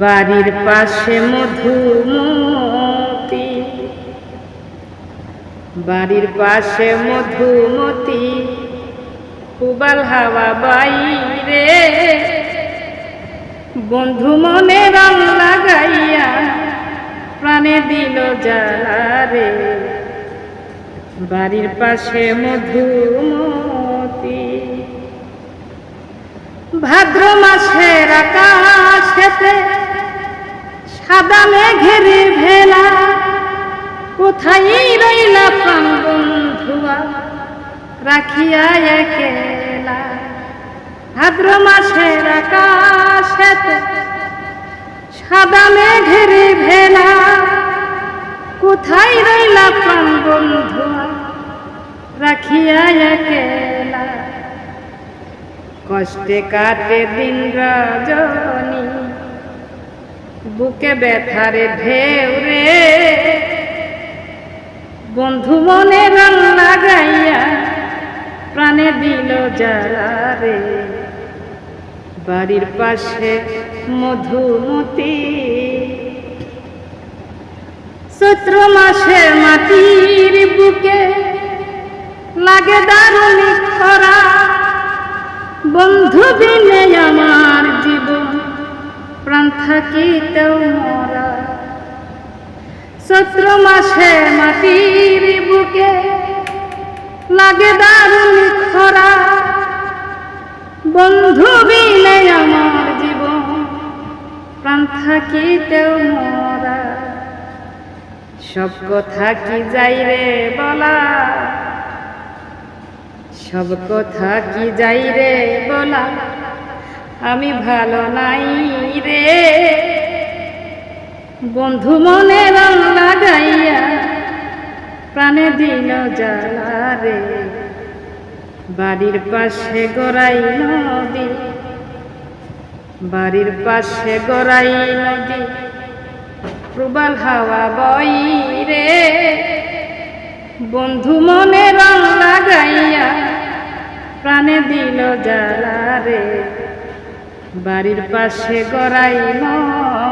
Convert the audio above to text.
বাড়ির পাশে মধুমতি, বাড়ির পাশে মধুমতি, পুবাল হাওয়া বাইরে, বন্ধু মনে রং লাগাইয়া প্রাণে দিল জ্বালা রে। বাড়ির পাশে মধুমতি, ভাদ্র মাসের আকাশেতে সাদা মেঘের ভেলা, কোথায় রইলা প্রাণ বন্ধুয়া রাখিয়া একেলা। ভাদ্র মাসের আকাশেতে সাদা মেঘের ভেলা, কোথায় রইলা প্রাণ বন্ধুয়া রাখিয়া একেলা। কষ্টে কাটে দিন রজনী, বুকে ব্যথারে ঢেউ রে, বন্ধু মনে রং লাগাইয়া প্রাণে দিল জ্বালা রে। বাড়ির পাশে মধুমতি, চৈত্র মাসে মাটির বুকে লাগে দারুণী খরা, বন্ধু বিনে আমার জীবন প্রাণ থাকিতেও মরা। চৈত্র মাসে মাটির বুকে লাগে দারুণী খরা, বন্ধু বিনে আমার জীবন প্রাণ থাকিতেও মরা। সব কথা কি যাই রে বলা, সব কথা কি যাই রে বলা, আমি ভালো নাই রে। বন্ধু মনে রং লাগাইয়া প্রাণে দিল জ্বালা রে। বাড়ির পাশে গড়াই নদী, বাড়ির পাশে গড়াই নদী, প্রবল হাওয়া বই রে, বন্ধু মনে রং লাগাইয়া প্রাণে দিল জ্বালা রে। বাড়ির পাশে গড়াই নদী।